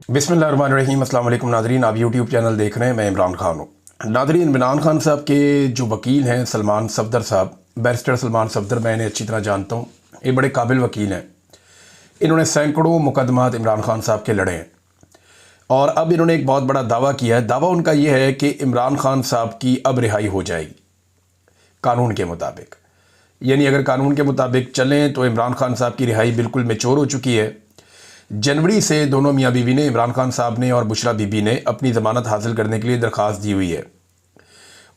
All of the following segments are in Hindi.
बिस्मिल्लाहिर्रहमानिर्रहीम। अस्सलाम वालेकुम नाज़रीन, आप यूट्यूब चैनल देख रहे हैं। मैं इमरान खान हूँ। नाज़रीन, इमरान खान साहब के जो वकील हैं सलमान सफदर साहब, बैरिस्टर सलमान सफदर, मैं इन्हें अच्छी तरह जानता हूँ। ये बड़े काबिल वकील हैं। इन्होंने सैकड़ों मुकदमात इमरान खान साहब के लड़े हैं और अब इन्होंने एक बहुत बड़ा दावा किया है। दावा उनका ये है कि इमरान खान साहब की अब रिहाई हो जाएगी कानून के मुताबिक। यानी अगर कानून के मुताबिक चलें तो इमरान खान साहब की रिहाई बिल्कुल मैच्योर हो चुकी है। जनवरी से दोनों मियाँ बीवी ने, इमरान खान साहब ने और बुशरा बीबी ने, अपनी ज़मानत हासिल करने के लिए दरख्वास्त दी हुई है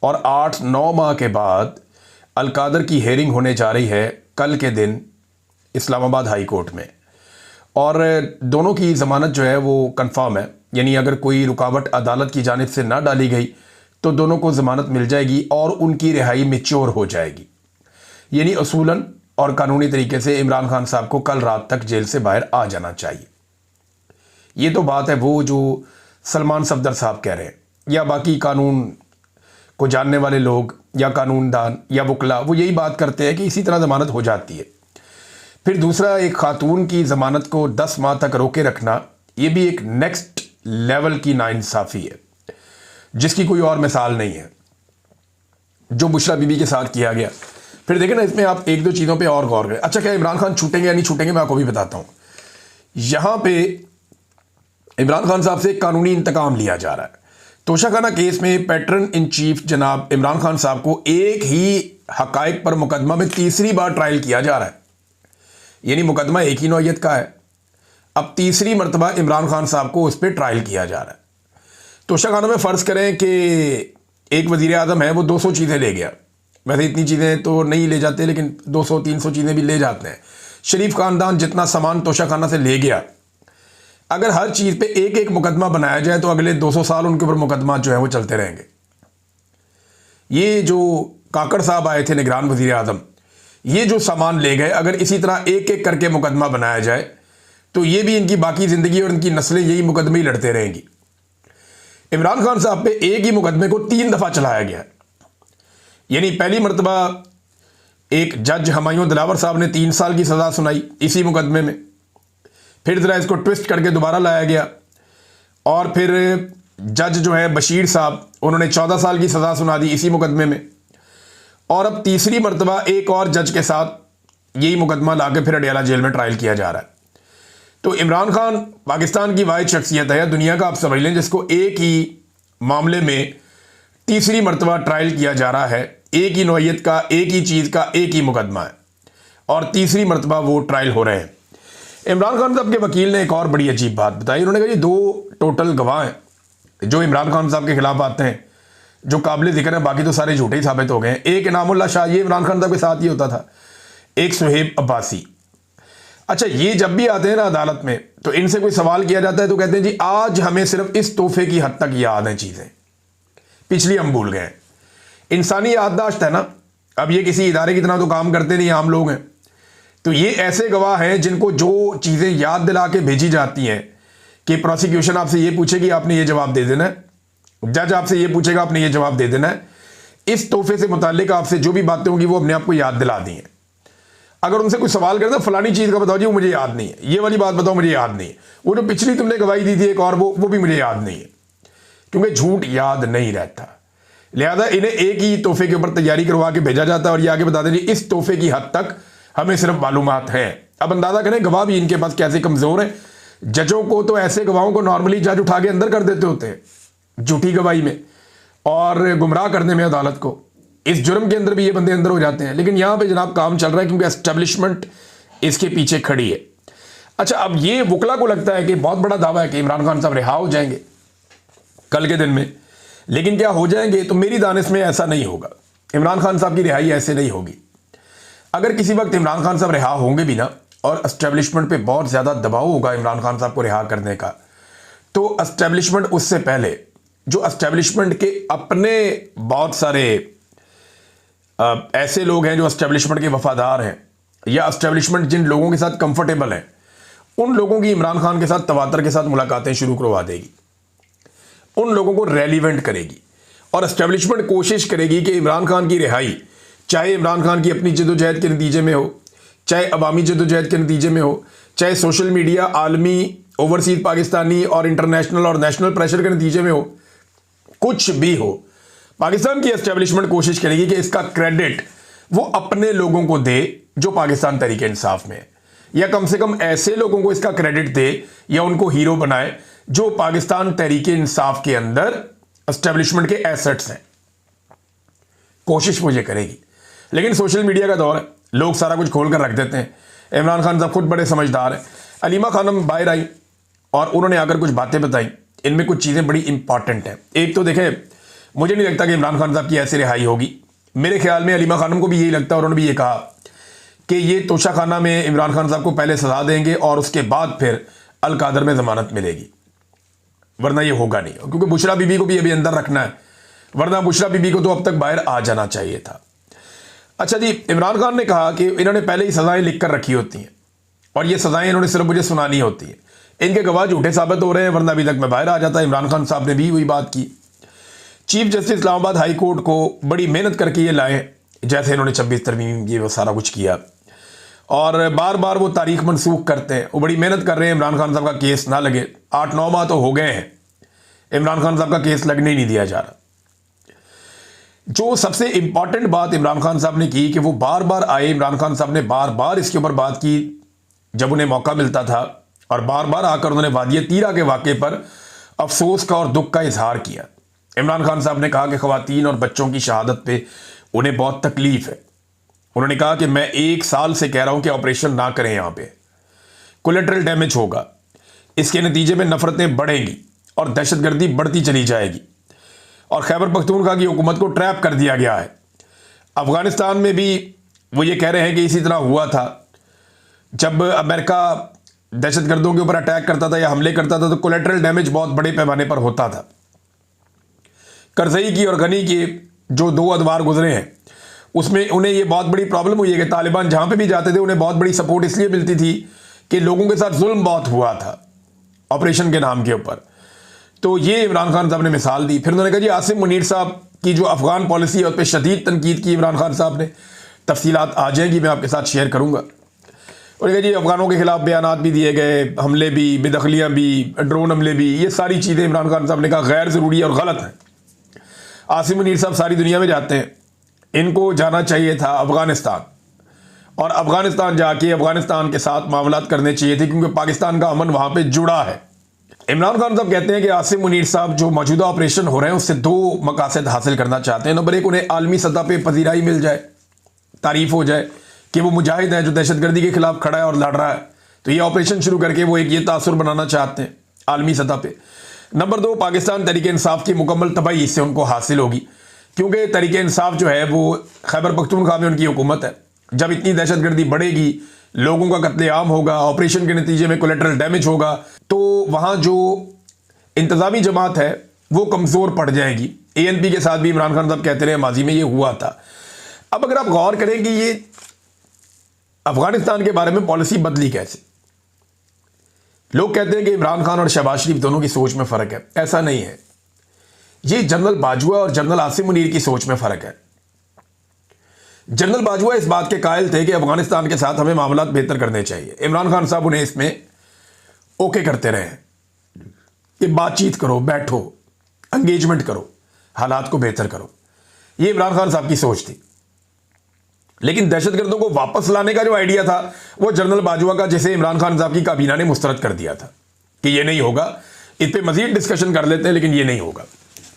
और 8-9 माह के बाद अलकादर की हेयरिंग होने जा रही है कल के दिन इस्लामाबाद हाई कोर्ट में। और दोनों की ज़मानत जो है वो कंफर्म है। यानी अगर कोई रुकावट अदालत की जानिब से ना डाली गई तो दोनों को ज़मानत मिल जाएगी और उनकी रिहाई मैच्योर हो जाएगी। यानी असूलन और कानूनी तरीके से इमरान खान साहब को कल रात तक जेल से बाहर आ जाना चाहिए। ये तो बात है वो जो सलमान सफदर साहब कह रहे हैं, या बाकी कानून को जानने वाले लोग या कानूनदान या वकला वो यही बात करते हैं कि इसी तरह ज़मानत हो जाती है। फिर दूसरा, एक खातून की ज़मानत को 10 माह तक रोके रखना, ये भी एक नेक्स्ट लेवल की नाइंसाफ़ी है जिसकी कोई और मिसाल नहीं है, जो बुशरा बीबी के साथ किया गया। फिर देखें ना, इसमें आप एक दो चीज़ों पे और गौर करें। अच्छा, क्या इमरान खान छूटेंगे या नहीं छूटेंगे, मैं आपको भी बताता हूँ। यहाँ पे इमरान खान साहब से कानूनी इंतकाम लिया जा रहा है। तोशाखाना केस में पैटर्न इन चीफ जनाब इमरान खान साहब को एक ही हकायक पर मुकदमा में तीसरी बार ट्रायल किया जा रहा है। यानी मुकदमा एक ही नौयत का है, अब तीसरी मरतबा इमरान खान साहब को उस पर ट्रायल किया जा रहा है। तोशाखाना में फ़र्ज़ करें कि एक वज़ीर आज़म है, वो 200 चीज़ें ले गया। वैसे इतनी चीज़ें तो नहीं ले जाते, लेकिन 200-300 चीज़ें भी ले जाते हैं। शरीफ ख़ानदान जितना सामान तोशाखाना से ले गया, अगर हर चीज़ पे एक एक मुकदमा बनाया जाए तो अगले 200 साल उनके ऊपर मुकदमा जो है वो चलते रहेंगे। ये जो काकड़ साहब आए थे निगरान वज़ीर आज़म, ये जो सामान ले गए, अगर इसी तरह एक एक करके मुकदमा बनाया जाए तो ये भी इनकी बाकी ज़िंदगी और इनकी नस्लें यही मुकदमे ही लड़ते रहेंगी। इमरान खान साहब पे एक ही मुकदमे को 3 दफ़ा चलाया गया। यानी पहली मरतबा एक जज हमायूं दिलावर साहब ने 3 साल की सज़ा सुनाई इसी मुकदमे में। फिर ज़रा इसको ट्विस्ट करके दोबारा लाया गया और फिर जज जो है बशीर साहब, उन्होंने 14 साल की सज़ा सुना दी इसी मुकदमे में। और अब तीसरी मरतबा एक और जज के साथ यही मुकदमा ला के फिर अडियाला जेल में ट्रायल किया जा रहा है। तो इमरान खान पाकिस्तान की वाहिद शख्सियत है, दुनिया का आप समझ लें, जिसको एक ही मामले में तीसरी मरतबा ट्रायल किया जा रहा है। एक ही नौयत का, एक ही चीज़ का, एक ही मुकदमा है और तीसरी मरतबा वो ट्रायल हो रहे हैं। इमरान खान साहब के वकील ने एक और बड़ी अजीब बात बताई। उन्होंने कहा जी 2 टोटल गवाह हैं जो इमरान खान साहब के खिलाफ आते हैं, जो काबिल जिक्र है, बाकी तो सारे झूठे ही साबित हो गए हैं। एक इनामुल्ला शाह, ये इमरान खान साहब के साथ ही होता था। एक सुहेब अब्बासी। अच्छा, ये जब भी आते हैं ना अदालत में तो इनसे कोई सवाल किया जाता है तो कहते हैं जी आज हमें सिर्फ इस तोहफे की हद तक याद हैं चीज़ें, पिछली हम भूल गए। इंसानी याददाश्त है ना, अब ये किसी इदारे की तरह तो काम करते नहीं, आम लोग हैं। तो ये ऐसे गवाह हैं जिनको जो चीज़ें याद दिला के भेजी जाती हैं कि प्रोसिक्यूशन आपसे ये पूछेगी, आपने ये जवाब दे देना है, जज आपसे ये पूछेगा, आपने ये जवाब दे देना है। इस तोहफे से मुताल्लिक आपसे जो भी बातें होंगी वो अपने आप को याद दिला दी हैं। अगर उनसे कोई सवाल करता फलानी चीज़ का बताओ जी, वो मुझे याद नहीं है, ये वाली बात बताओ, मुझे याद नहीं है, वो जो पिछली तुमने गवाही दी थी एक और, वो भी मुझे याद नहीं है, क्योंकि झूठ याद नहीं रहता। लिहाजा इन्हें एक ही तोहफे के ऊपर तैयारी करवा के भेजा जाता है और ये आगे बता दें जी इस तोहफे की हद तक हमें सिर्फ मालूमात हैं। अब अंदाज़ा करें गवाह भी इनके पास कैसे कमज़ोर हैं। जजों को तो ऐसे गवाहों को नॉर्मली जज उठा के अंदर कर देते होते हैं झूठी गवाही में और गुमराह करने में अदालत को। इस जुर्म के अंदर भी ये बंदे अंदर हो जाते हैं, लेकिन यहाँ पे जनाब काम चल रहा है क्योंकि एस्टेब्लिशमेंट इसके पीछे खड़ी है। अच्छा, अब ये वकला को लगता है कि बहुत बड़ा दावा है कि इमरान खान साहब रिहा हो जाएंगे कल के दिन में, लेकिन क्या हो जाएंगे? तो मेरी दानिश में ऐसा नहीं होगा। इमरान खान साहब की रिहाई ऐसे नहीं होगी। अगर किसी वक्त इमरान खान साहब रिहा होंगे भी ना और एस्टेब्लिशमेंट पे बहुत ज़्यादा दबाव होगा इमरान खान साहब को रिहा करने का, तो एस्टेब्लिशमेंट उससे पहले जो एस्टेब्लिशमेंट के अपने बहुत सारे ऐसे लोग हैं जो एस्टेब्लिशमेंट के वफादार हैं या एस्टेब्लिशमेंट जिन लोगों के साथ कंफर्टेबल हैं, उन लोगों की इमरान खान के साथ तवातर के साथ मुलाकातें शुरू करवा देगी, उन लोगों को रेलिवेंट करेगी और एस्टेब्लिशमेंट कोशिश करेगी कि इमरान खान की रिहाई, चाहे इमरान खान की अपनी जदोजहद के नतीजे में हो, चाहे अवामी जदोजहद के नतीजे में हो, चाहे सोशल मीडिया, आलमी ओवरसीज पाकिस्तानी और इंटरनेशनल और नेशनल प्रेशर के नतीजे में हो, कुछ भी हो, पाकिस्तान की एस्टेब्लिशमेंट कोशिश करेगी कि इसका क्रेडिट वो अपने लोगों को दे जो पाकिस्तान तहरीक इंसाफ में है, या कम से कम ऐसे लोगों को इसका क्रेडिट दे या उनको हीरो बनाए जो पाकिस्तान तहरीक इंसाफ के अंदर एस्टेब्लिशमेंट के एसेट्स हैं। कोशिश वो ये करेगी। लेकिन सोशल मीडिया का दौर है, लोग सारा कुछ खोल कर रख देते हैं। इमरान खान साहब खुद बड़े समझदार हैं। अलीमा खानम बाहर आई और उन्होंने आकर कुछ बातें बताई, इनमें कुछ चीज़ें बड़ी इंपॉर्टेंट हैं। एक तो देखें, मुझे नहीं लगता कि इमरान खान साहब की ऐसी रिहाई होगी। मेरे ख्याल में अलीमा खानम को भी यही लगता है और उन्होंने भी ये कहा कि ये तोशाखाना में इमरान खान साहब को पहले सजा देंगे और उसके बाद फिर अलकादर में ज़मानत मिलेगी, वरना ये होगा नहीं। क्योंकि बुशरा बीबी को भी अभी अंदर रखना है, वरना बुशरा बीबी को तो अब तक बाहर आ जाना चाहिए था। अच्छा जी, इमरान खान ने कहा कि इन्होंने पहले ही सज़ाएं लिख कर रखी होती हैं और ये सज़ाएं इन्होंने सिर्फ मुझे सुनानी होती है। इनके गवाह झूठे साबित हो रहे हैं, वरना अभी तक मैं बाहर आ जाता। इमरान खान साहब ने भी वही बात की। Chief justice Islamabad high court को बड़ी मेहनत करके ये लाए, जैसे इन्होंने 26 तरमीम ये वो सारा कुछ किया, और बार बार वो तारीख मनसूख करते हैं। वो बड़ी मेहनत कर रहे हैं इमरान खान साहब का केस ना लगे। 8-9 माह तो हो गए हैं, इमरान खान साहब का केस लगने ही नहीं दिया जा रहा। जो सबसे इंपॉर्टेंट बात इमरान खान साहब ने की कि वो बार बार आए, इमरान खान साहब ने बार बार इसके ऊपर बात की जब उन्हें मौका मिलता था, और बार बार आकर उन्होंने वादिया तीरा के वाक़े पर अफसोस का और दुख का इजहार किया। इमरान खान साहब ने कहा कि ख़वातीन और बच्चों की शहादत पे उन्हें बहुत तकलीफ़ है। उन्होंने कहा कि मैं 1 साल से कह रहा हूं कि ऑपरेशन ना करें, यहाँ पे कोलेटरल डैमेज होगा, इसके नतीजे में नफरतें बढ़ेंगी और दहशतगर्दी बढ़ती चली जाएगी, और खैबर पख्तूनख्वा की हुकूमत को ट्रैप कर दिया गया है। अफगानिस्तान में भी वो ये कह रहे हैं कि इसी तरह हुआ था, जब अमेरिका दहशतगर्दों के ऊपर अटैक करता था या हमले करता था तो कोलेटरल डैमेज बहुत बड़े पैमाने पर होता था। करजई की और गनी के जो 2 अदवार गुजरे हैं उसमें उन्हें ये बहुत बड़ी प्रॉब्लम हुई है कि तालिबान जहां पे भी जाते थे उन्हें बहुत बड़ी सपोर्ट इसलिए मिलती थी कि लोगों के साथ जुल्म बहुत हुआ था ऑपरेशन के नाम के ऊपर। तो ये इमरान खान साहब ने मिसाल दी। फिर उन्होंने कहा जी आसिम मुनीर साहब की जो अफगान पॉलिसी है उस पर शदीद तनकीद की इमरान खान साहब ने। तफसीलात आ जाएंगी, मैं आपके साथ शेयर करूंगा। और कहा जी अफगानों के खिलाफ बयानात भी दिए गए, हमले भी, बेदखलियाँ भी, ड्रोन हमले भी, ये सारी चीज़ें इमरान खान साहब ने कहा गैर ज़रूरी और गलत हैं। आसिम मुनीर साहब सारी दुनिया में जाते हैं, इनको जाना चाहिए था अफगानिस्तान, और अफगानिस्तान जाके अफगानिस्तान के साथ मामलात करने चाहिए थे, क्योंकि पाकिस्तान का अमन वहाँ पे जुड़ा है। इमरान खान साहब कहते हैं कि आसिम मुनीर साहब जो मौजूदा ऑपरेशन हो रहे हैं उससे 2 मकासद हासिल करना चाहते हैं। नंबर 1, उन्हें आलमी सतह पे पजीराई मिल जाए, तारीफ हो जाए कि वो मुजाहिद है जो दहशतगर्दी के खिलाफ खड़ा है और लड़ रहा है। तो ये ऑपरेशन शुरू करके वो एक ये तासुर बनाना चाहते हैं आलमी सतह पे। नंबर 2, पाकिस्तान तहरीक इंसाफ की मुकम्मल तबाही इससे उनको हासिल होगी, क्योंकि तहरीक इंसाफ जो है वो खैबर पख्तूनख्वा में उनकी हुकूमत है। जब इतनी दहशतगर्दी बढ़ेगी, लोगों का कत्लेआम होगा, ऑपरेशन के नतीजे में कोलेटरल डैमेज होगा, तो वहाँ जो इंतज़ामी जमात है वो कमज़ोर पड़ जाएगी। ANP के साथ भी इमरान खान साहब कहते रहे माजी में ये हुआ था। अब अगर आप गौर करें कि ये अफगानिस्तान के बारे में पॉलिसी बदली कैसे, लोग कहते हैं कि इमरान खान और शहबाज शरीफ दोनों की सोच में फ़र्क है। ऐसा नहीं है, ये जनरल बाजवा और जनरल आसिम मुनीर की सोच में फ़र्क है। जनरल बाजवा इस बात के कायल थे कि अफगानिस्तान के साथ हमें मामलात बेहतर करने चाहिए। इमरान खान साहब उन्हें इसमें ओके करते रहे कि बातचीत करो, बैठो, एंगेजमेंट करो, हालात को बेहतर करो। ये इमरान खान साहब की सोच थी। लेकिन दहशतगर्दों को वापस लाने का जो आइडिया था वो जनरल बाजवा का, जिसे इमरान खान साहब की काबीना ने मुस्तरद कर दिया था कि ये नहीं होगा, इस पर मजीद डिस्कशन कर लेते हैं लेकिन ये नहीं होगा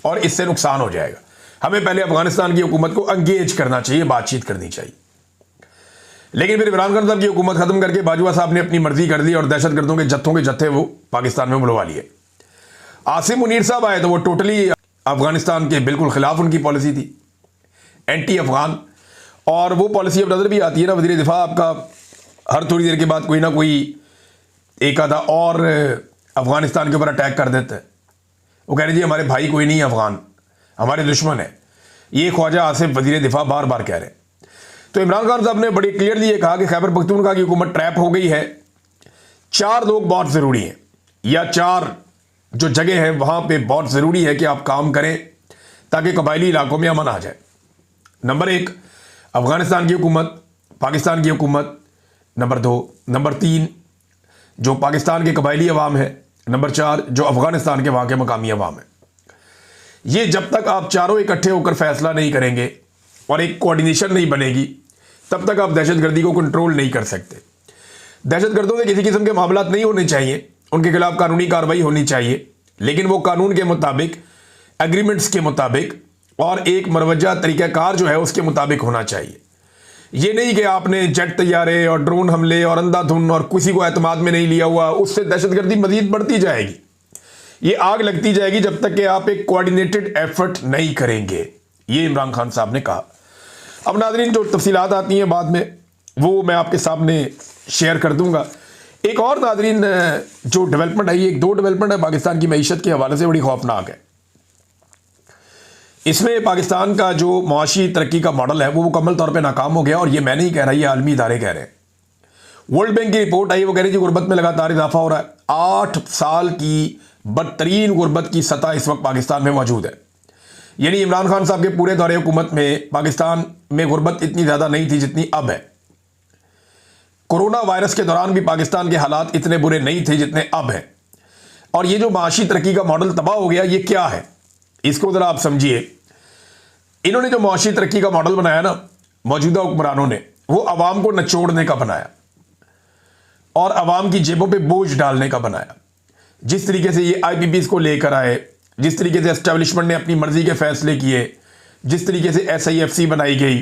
और इससे नुकसान हो जाएगा। हमें पहले अफगानिस्तान की हुकूमत को एंगेज करना चाहिए, बातचीत करनी चाहिए। लेकिन फिर इमरान खान साहब की हुकूमत खत्म करके बाजवा साहब ने अपनी मर्जी कर दी और दहशतगर्दों के जत्थे वो पाकिस्तान में बुलवा लिए। आसिम मुनीर साहब आए तो वो टोटली अफगानिस्तान के बिल्कुल खिलाफ उनकी पॉलिसी थी, एंटी अफगान। और वो पॉलिसी अब नजर भी आती है ना, वज़ीर दिफा आपका हर थोड़ी देर के बाद कोई ना कोई एक आधा और अफगानिस्तान के ऊपर अटैक कर देता है। वो कह रहे जी हमारे भाई कोई नहीं है अफगान, हमारे दुश्मन है। ये ख्वाजा आसिफ वज़ीर दिफा बार बार कह रहे हैं। तो इमरान खान साहब ने बड़ी क्लियरली ये कहा कि खैबर पख्तूनख्वा की हुकूमत ट्रैप हो गई है। 4 लोग बहुत ज़रूरी हैं, या 4 जो जगह है वहाँ पे बहुत ज़रूरी है कि आप काम करें ताकि कबायली इलाकों में अमन आ जाए। नंबर 1, अफ़गानिस्तान की हुकूमत, पाकिस्तान की हुकूमत। नंबर 2, नंबर 3, जो पाकिस्तान के कबायली अवाम है, नंबर 4 जो अफगानिस्तान के वहाँ के मकामी अवाम है। ये जब तक आप चारों इकट्ठे होकर फैसला नहीं करेंगे और एक कोऑर्डिनेशन नहीं बनेगी, तब तक आप दहशतगर्दी को कंट्रोल नहीं कर सकते। दहशतगर्दों से किसी किस्म के मामलात नहीं होने चाहिए, उनके खिलाफ कानूनी कार्रवाई होनी चाहिए, लेकिन वो कानून के मुताबिक, एग्रीमेंट्स के मुताबिक और एक मरवजा तरीक़ाकार जो है उसके मुताबिक होना चाहिए। ये नहीं कि आपने जेट तैयारे और ड्रोन हमले और अंधाधुन और किसी को एतमाद में नहीं लिया हुआ, उससे दहशतगर्दी मजीद बढ़ती जाएगी, ये आग लगती जाएगी जब तक कि आप एक कोऑर्डिनेटेड एफर्ट नहीं करेंगे। ये इमरान खान साहब ने कहा। अब नाज़रीन, जो तफसीलात आती हैं बाद में वो मैं आपके सामने शेयर कर दूंगा। एक और नाज़रीन जो डेवलपमेंट है, ये 2 डेवलपमेंट है पाकिस्तान की मईशत के हवाले से बड़ी खौफनाक है। इसमें पाकिस्तान का जो मुआशी तरक्की का मॉडल है वो मुकम्मल तौर पे नाकाम हो गया, और ये मैं नहीं कह रहा, ये आलमी इदारे कह रहे हैं। वर्ल्ड बैंक की रिपोर्ट आई, वो कह रही है कि गुर्बत में लगातार इजाफा हो रहा है। 8 साल की बदतरीन गुर्बत की सतह इस वक्त पाकिस्तान में मौजूद है। यानी इमरान खान साहब के पूरे दौरे हुकूमत में पाकिस्तान में गुर्बत इतनी ज़्यादा नहीं थी जितनी अब है। कोरोना वायरस के दौरान भी पाकिस्तान के हालात इतने बुरे नहीं थे जितने अब हैं। और ये जो माशी तरक्की का मॉडल तबाह हो गया, ये क्या है, इसको ज़रा आप समझिए। इन्होंने जो माशी तरक्की का मॉडल बनाया ना, मौजूदा हुक्मरानों ने, वो अवाम को नचोड़ने का बनाया और अवाम की जेबों पे बोझ डालने का बनाया। जिस तरीके से ये IPPs को लेकर आए, जिस तरीके से एस्टेब्लिशमेंट ने अपनी मर्जी के फैसले किए, जिस तरीके से SIFC बनाई गई,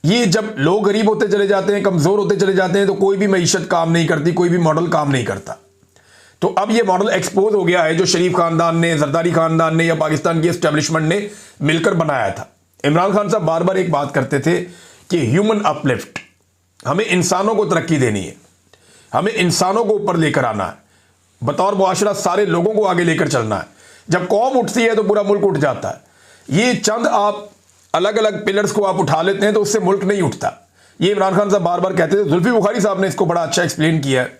ये जब लोग गरीब होते चले जाते हैं, कमज़ोर होते चले जाते हैं, तो कोई भी मईशत काम नहीं करती, कोई भी मॉडल काम नहीं करता। तो अब ये मॉडल एक्सपोज हो गया है जो शरीफ खानदान ने, जरदारी खानदान ने या पाकिस्तान की एस्टेब्लिशमेंट ने मिलकर बनाया था। इमरान खान साहब बार बार एक बात करते थे कि ह्यूमन अपलिफ्ट, हमें इंसानों को तरक्की देनी है, हमें इंसानों को ऊपर लेकर आना है, बतौर मुआशरा सारे लोगों को आगे लेकर चलना है। जब कौम उठती है तो पूरा मुल्क उठ जाता है। ये चंद आप अलग अलग पिलर्स को आप उठा लेते हैं तो उससे मुल्क नहीं उठता। ये इमरान खान साहब बार बार कहते थे। जुल्फी बुखारी साहब ने इसको बड़ा अच्छा एक्सप्लेन किया है।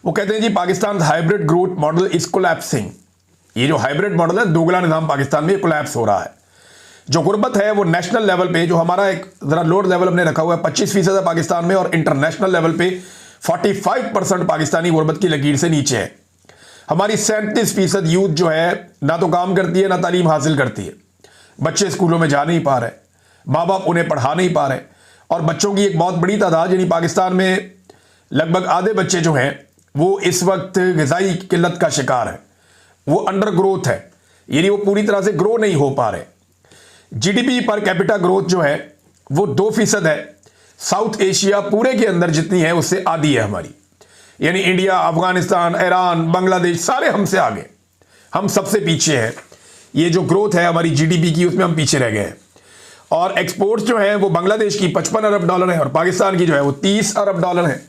वो कहते हैं जी, Pakistan hybrid growth model is collapsing. ये जो हाइब्रिड मॉडल है, दोगला निज़ाम पाकिस्तान में कोलैप्स हो रहा है। जो गुर्बत है वो नेशनल लेवल पे, जो हमारा एक ज़रा लोअर लेवल हमने रखा हुआ है 25% है पाकिस्तान में, और इंटरनेशनल लेवल पे 45% पाकिस्तानी गुर्बत की लकीर से नीचे है। हमारी 37% यूथ जो है ना तो काम करती है ना तालीम हासिल करती है। बच्चे स्कूलों में जा नहीं पा रहे, माँ बाप उन्हें पढ़ा नहीं पा रहे, और बच्चों की एक बहुत बड़ी तादाद, यानी पाकिस्तान में लगभग आधे बच्चे जो हैं वो इस वक्त ग़िज़ाई किल्लत का शिकार है। वो अंडर ग्रोथ है, यानी वो पूरी तरह से ग्रो नहीं हो पा रहे। GDP पर कैपिटा ग्रोथ जो है वो 2% है। साउथ एशिया पूरे के अंदर जितनी है उससे आधी है हमारी, यानी इंडिया, अफगानिस्तान, ईरान, बांग्लादेश सारे हमसे आगे, हम सबसे पीछे हैं। ये जो ग्रोथ है हमारी GDP की, उसमें हम पीछे रह गए हैं। और एक्सपोर्ट्स जो है वो बांग्लादेश की $55 अरब है और पाकिस्तान की जो है वो $30 अरब है।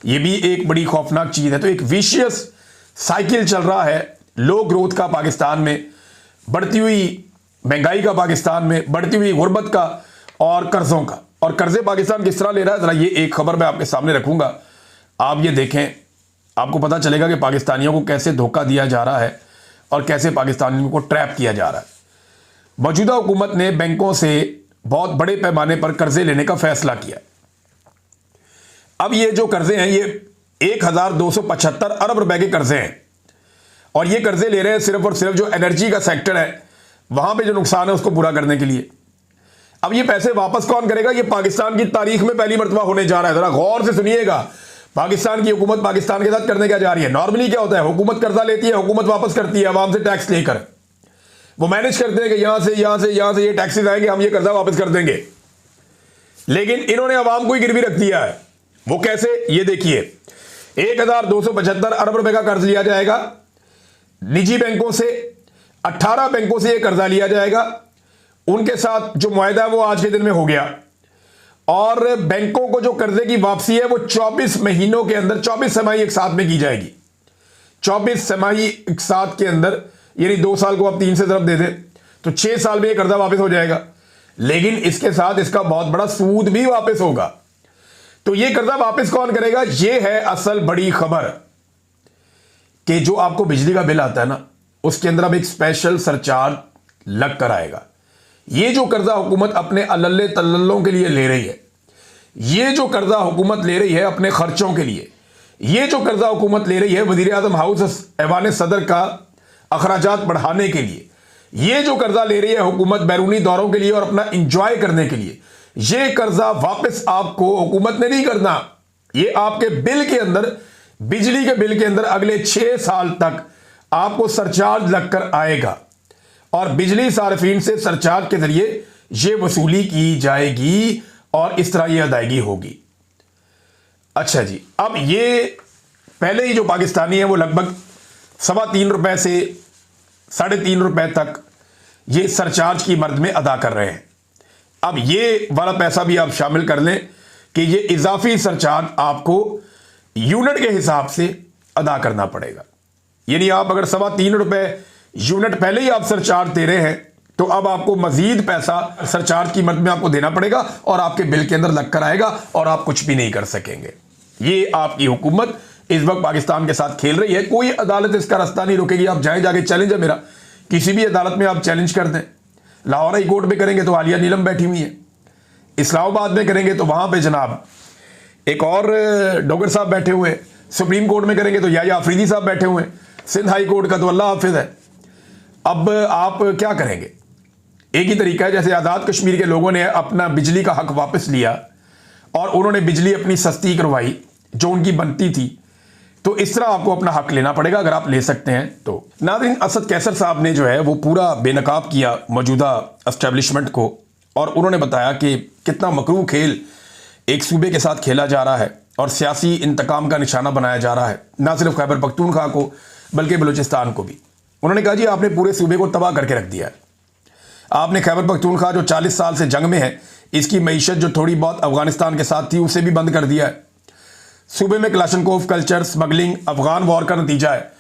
ये भी एक बड़ी खौफनाक चीज़ है। तो एक विशियस साइकिल चल रहा है लो ग्रोथ का पाकिस्तान में, बढ़ती हुई महंगाई का पाकिस्तान में, बढ़ती हुई गुर्बत का और कर्ज़ों का। और कर्ज़े पाकिस्तान किस तरह ले रहा है, ज़रा ये एक खबर मैं आपके सामने रखूँगा, आप ये देखें, आपको पता चलेगा कि पाकिस्तानियों को कैसे धोखा दिया जा रहा है और कैसे पाकिस्तानियों को ट्रैप किया जा रहा है। मौजूदा हुकूमत ने बैंकों से बहुत बड़े पैमाने पर कर्ज़े लेने का फैसला किया। अब ये जो कर्ज़े हैं ये 1275 अरब रुपए के कर्ज़े हैं, और ये कर्ज़े ले रहे हैं सिर्फ और सिर्फ जो एनर्जी का सेक्टर है वहाँ पे जो नुकसान है उसको पूरा करने के लिए। अब ये पैसे वापस कौन करेगा, ये पाकिस्तान की तारीख में पहली मरतबा होने जा रहा है। ज़रा गौर से सुनिएगा, पाकिस्तान की हुकूमत पाकिस्तान के साथ करने क्या जा रही है। नॉर्मली क्या होता है, हुकूमत कर्जा लेती है, हुकूमत वापस करती है आवाम से टैक्स लेकर, वो मैनेज करते हैं कि यहां से ये टैक्सेस आएंगे, हम ये कर्जा वापस कर देंगे। लेकिन इन्होंने आवाम को ही गिरवी रख दिया है। वो कैसे, ये देखिए, 1275 अरब रुपए का कर्ज लिया जाएगा निजी बैंकों से, 18 बैंकों से ये कर्जा लिया जाएगा। उनके साथ जो मुआहदा है वो आज के दिन में हो गया, और बैंकों को जो कर्जे की वापसी है वो 24 महीनों के अंदर, 24 छमाही एक साथ में की जाएगी। 24 छमाही एक साथ के अंदर, यानी 2 साल को आप 3 से तरफ दे दें तो 6 साल में ये कर्जा वापस हो जाएगा। लेकिन इसके साथ इसका बहुत बड़ा सूद भी वापस होगा। तो ये कर्जा वापस कौन करेगा, ये है असल बड़ी खबर, कि जो आपको बिजली का बिल आता है ना, उसके अंदर अब एक स्पेशल सरचार्ज लग कर आएगा। ये जो कर्जा हुकूमत अपने अल्ले तल्लों के लिए ले रही है, ये जो कर्जा हुकूमत ले रही है अपने खर्चों के लिए, ये जो कर्जा हुकूमत ले रही है वजीर आजम हाउस ऐवान सदर का अखराजात बढ़ाने के लिए, ये जो कर्जा ले रही है हुकूमत बैरूनी दौरों के लिए और अपना इंजॉय करने के लिए, ये कर्जा वापस आपको हुकूमत ने नहीं करना। ये आपके बिल के अंदर, बिजली के बिल के अंदर अगले 6 साल तक आपको सरचार्ज लगकर आएगा और बिजली सार्फिन से सरचार्ज के जरिए ये वसूली की जाएगी और इस तरह ये अदायगी होगी। अच्छा जी, अब ये पहले ही जो पाकिस्तानी है वो लगभग 3.25 रुपए से 3.5 रुपए तक ये सरचार्ज की मर्द में अदा कर रहे हैं। अब ये वाला पैसा भी आप शामिल कर लें कि ये इजाफी सरचार्ज आपको यूनिट के हिसाब से अदा करना पड़ेगा। यानी आप अगर 3.25 रुपए यूनिट पहले ही आप सरचार्ज दे रहे हैं तो अब आपको मजीद पैसा सरचार्ज की मद में आपको देना पड़ेगा और आपके बिल के अंदर लगकर आएगा और आप कुछ भी नहीं कर सकेंगे। ये आपकी हुकूमत इस वक्त पाकिस्तान के साथ खेल रही है। कोई अदालत इसका रास्ता नहीं रोकेगी। आप जाए जाके चैलेंज है मेरा, किसी भी अदालत में आप चैलेंज कर दें। लाहौर हाई कोर्ट में करेंगे तो आलिया नीलम बैठी हुई है, इस्लामाबाद में करेंगे तो वहां पे जनाब एक और डोगर साहब बैठे हुए हैं, सुप्रीम कोर्ट में करेंगे तो या अफरीदी साहब बैठे हुए हैं, सिंध हाई कोर्ट का तो अल्लाह हाफिज है। अब आप क्या करेंगे? एक ही तरीका है, जैसे आज़ाद कश्मीर के लोगों ने अपना बिजली का हक वापस लिया और उन्होंने बिजली अपनी सस्ती करवाई जो उनकी बनती थी, तो इस तरह आपको अपना हक लेना पड़ेगा अगर आप ले सकते हैं तो। नाज़रीन, असद कैसर साहब ने जो है वो पूरा बेनकाब किया मौजूदा एस्टेब्लिशमेंट को और उन्होंने बताया कि कितना मकरूह खेल एक सूबे के साथ खेला जा रहा है और सियासी इंतकाम का निशाना बनाया जा रहा है, ना सिर्फ खैबर पख्तूनख्वा को बल्कि बलूचिस्तान को भी। उन्होंने कहा जी आपने पूरे सूबे को तबाह करके रख दिया है। आपने खैबर पख्तूनख्वा जो 40 साल से जंग में है, इसकी मईशत जो थोड़ी बहुत अफगानिस्तान के साथ थी उसे भी बंद कर दिया है। सूबे में Kalashnikov culture, smuggling Afghan war का नतीजा है।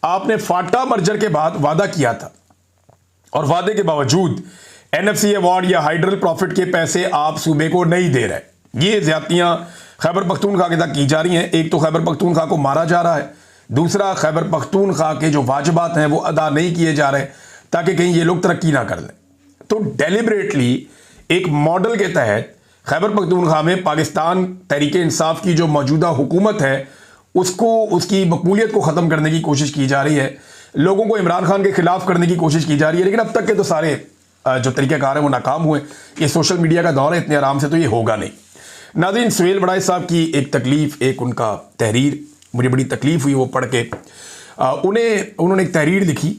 आपने फाटा मर्जर के बाद वादा किया था और वादे के बावजूद NFC अवार्ड या हाइड्रल प्रॉफिट के पैसे आप सूबे को नहीं दे रहे। ये ज्यादतियां खैबर पख्तूनख्वा के साथ की जा रही हैं। एक तो खैबर पख्तूनख्वा को मारा जा रहा है, दूसरा खैबर पख्तूनख्वा के जो वाजिबात हैं वो अदा नहीं किए जा रहे ताकि कहीं ये लोग तरक्की ना कर लें। तो डेलिबरेटली एक मॉडल के तहत खैबर पख्तूनख्वा में पाकिस्तान तहरीके इंसाफ की जो मौजूदा हुकूमत है उसको, उसकी मकबूलियत को ख़त्म करने की कोशिश की जा रही है। लोगों को इमरान खान के खिलाफ करने की कोशिश की जा रही है, लेकिन अब तक के तो सारे जो तरीक़ेकार हैं वो नाकाम हुए। ये सोशल मीडिया का दौर है, इतने आराम से तो ये होगा नहीं। नाज़रीन, सुहेल वड़ाई साहब की एक तकलीफ़, एक उनका तहरीर मुझे बड़ी तकलीफ़ हुई वो पढ़ के। उन्होंने एक तहरीर लिखी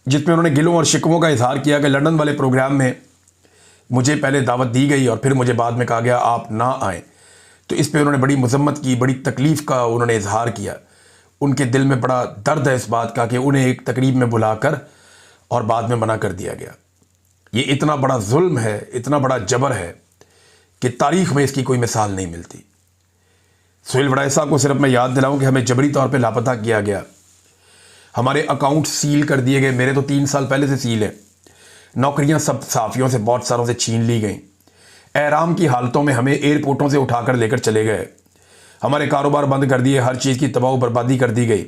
जिसमें उन्होंने गिलों और शिकवों का इजहार किया कि लंदन वाले प्रोग्राम में मुझे पहले दावत दी गई और फिर मुझे बाद में कहा गया आप ना आएँ। तो इस पे उन्होंने बड़ी मजम्मत की, बड़ी तकलीफ़ का उन्होंने इजहार किया। उनके दिल में बड़ा दर्द है इस बात का कि उन्हें एक तकरीब में बुलाकर और बाद में मना कर दिया गया। ये इतना बड़ा जुल्म है, इतना बड़ा जबर है कि तारीख़ में इसकी कोई मिसाल नहीं मिलती। सुहेल वड़ाई साहब को सिर्फ मैं याद दिलाऊं कि हमें जबरी तौर पे लापता किया गया, हमारे अकाउंट सील कर दिए गए। मेरे तो 3 साल पहले से सील है। नौकरियां सब सहाफ़ियों से, बहुत सारों से छीन ली गई। एहराम की हालतों में हमें एयरपोर्टों से उठाकर लेकर चले गए। हमारे कारोबार बंद कर दिए, हर चीज़ की तबाह बर्बादी कर दी गई,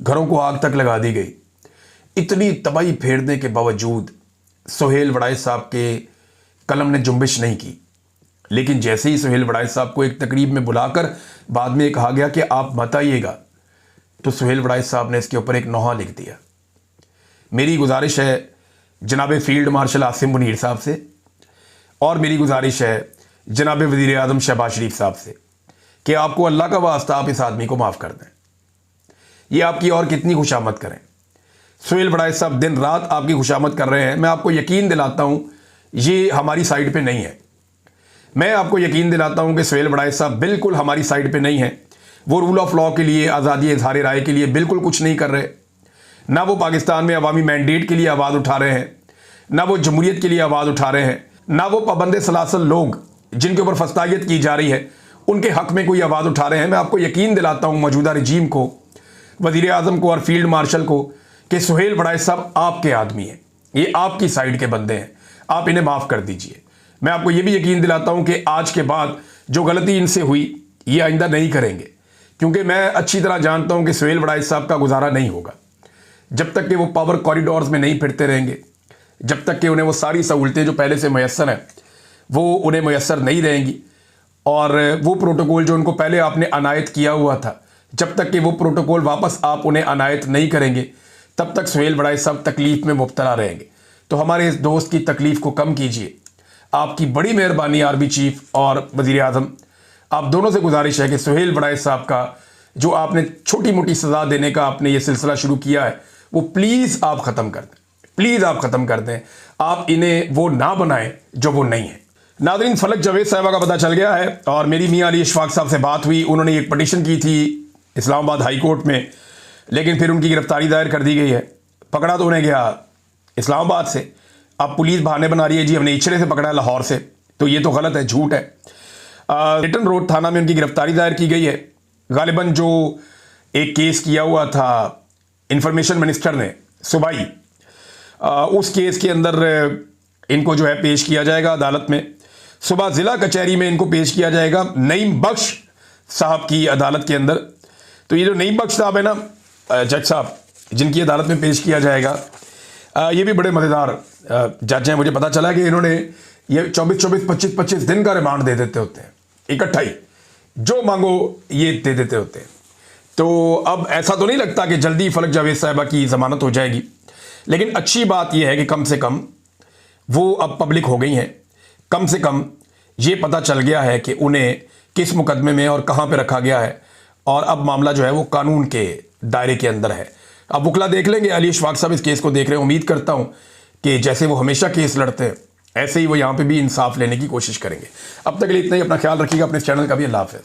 घरों को आग तक लगा दी गई। इतनी तबाही फेरने के बावजूद सुहेल वड़ाई साहब के कलम ने जुम्बिश नहीं की। लेकिन जैसे ही सुहेल वड़ाई साहब को एक तकरीब में बुलाकर बाद में कहा गया कि आप मत आइएगा, तो सुहेल वड़ाई साहब ने इसके ऊपर एक नोहा लिख दिया। मेरी गुजारिश है जनाब फील्ड मार्शल आसिम मुनीर साहब से और मेरी गुजारिश है जनाब वज़ीर आज़म शहबाज शरीफ साहब से कि आपको अल्लाह का वास्ता आप इस आदमी को माफ़ कर दें। ये आपकी और कितनी खुशामद करें। सुहेल वड़ाई साहब दिन रात आपकी खुशामद कर रहे हैं। मैं आपको यकीन दिलाता हूँ ये हमारी साइड पे नहीं है। मैं आपको यकीन दिलाता हूँ कि सुहेल वड़ाई साहब बिल्कुल हमारी साइड पे नहीं है। वो रूल ऑफ लॉ के लिए, आज़ादी इज़हार राय के लिए बिल्कुल कुछ नहीं कर रहे। ना वो पाकिस्तान में अवामी मैंडेट के लिए आवाज़ उठा रहे हैं, ना वो जमहूरियत के लिए आवाज़ उठा रहे हैं, ना वो पाबंद सलासल लोग जिनके ऊपर फस्तायत की जा रही है उनके हक़ में कोई आवाज़ उठा रहे हैं। मैं आपको यकीन दिलाता हूँ मौजूदा रजीम को, वज़ीर आज़म को और फील्ड मार्शल को कि सुहेल वड़ाई साहब आपके आदमी हैं, ये आपकी साइड के बंदे हैं, आप इन्हें माफ़ कर दीजिए। मैं आपको ये भी यकीन दिलाता हूँ कि आज के बाद जो गलती इनसे हुई ये आइंदा नहीं करेंगे, क्योंकि मैं अच्छी तरह जानता हूँ कि सुहेल वड़ाई साहब का गुजारा नहीं होगा जब तक कि वो पावर कॉरिडोर्स में नहीं फिरते रहेंगे, जब तक कि उन्हें वो सारी सहूलतें जो पहले से मैसर हैं वो उन्हें मैसर नहीं रहेंगी। और वो प्रोटोकॉल जो उनको पहले आपने अनायत किया हुआ था, जब तक कि वो प्रोटोकॉल वापस आप उन्हें अनायत नहीं करेंगे तब तक सुहेल बड़ाई साहब तकलीफ में मुब्तला रहेंगे। तो हमारे इस दोस्त की तकलीफ को कम कीजिए। आपकी बड़ी मेहरबानी आर्मी चीफ और वज़ीर आज़म, आप दोनों से गुजारिश है कि सुहेल बड़ाई साहब का जो आपने छोटी मोटी सज़ा देने का आपने ये सिलसिला शुरू किया है वो प्लीज़ आप ख़त्म कर दें, प्लीज़ आप ख़त्म कर दें। आप इन्हें वो ना बनाएं जो वो नहीं है। नाज़रीन, फलक जावेद साहिबा का पता चल गया है और मेरी मियां अली इशफाक साहब से बात हुई। उन्होंने एक पटिशन की थी इस्लामाबाद हाई कोर्ट में, लेकिन फिर उनकी गिरफ्तारी दायर कर दी गई है। पकड़ा तो उन्हें गया इस्लामाबाद से, अब पुलिस बहाने बना रही है जी हमने इचरे से पकड़ा है, लाहौर से। तो ये तो गलत है, झूठ है। रिटन रोड थाना में उनकी गिरफ्तारी दायर की गई है। गालिबन जो एक केस किया हुआ था इंफॉर्मेशन मिनिस्टर ने सूबाई, उस केस के अंदर इनको जो है पेश किया जाएगा अदालत में। सुबह ज़िला कचहरी में इनको पेश किया जाएगा नईम बख्श साहब की अदालत के अंदर। तो ये जो नईम बख्श साहब है ना जज साहब, जिनकी अदालत में पेश किया जाएगा, ये भी बड़े मज़ेदार जज हैं। मुझे पता चला कि इन्होंने ये 24-24, 25-25 दिन का रिमांड दे देते होते हैं इकट्ठा ही, जो मांगो ये दे देते होते हैं। तो अब ऐसा तो नहीं लगता कि जल्दी फलक जावेद साहिबा की ज़मानत हो जाएगी, लेकिन अच्छी बात यह है कि कम से कम वो अब पब्लिक हो गई हैं। कम से कम ये पता चल गया है कि उन्हें किस मुकदमे में और कहाँ पे रखा गया है, और अब मामला जो है वो कानून के दायरे के अंदर है। अब वकला देख लेंगे। अली इशफाक साहब इस केस को देख रहे हैं। उम्मीद करता हूँ कि जैसे वो हमेशा केस लड़ते हैं ऐसे ही वो यहाँ पे भी इंसाफ लेने की कोशिश करेंगे। अब तक के लिए इतना ही। अपना ख्याल रखिएगा, अपने चैनल का भी। अल्लाह हाफ़िज़।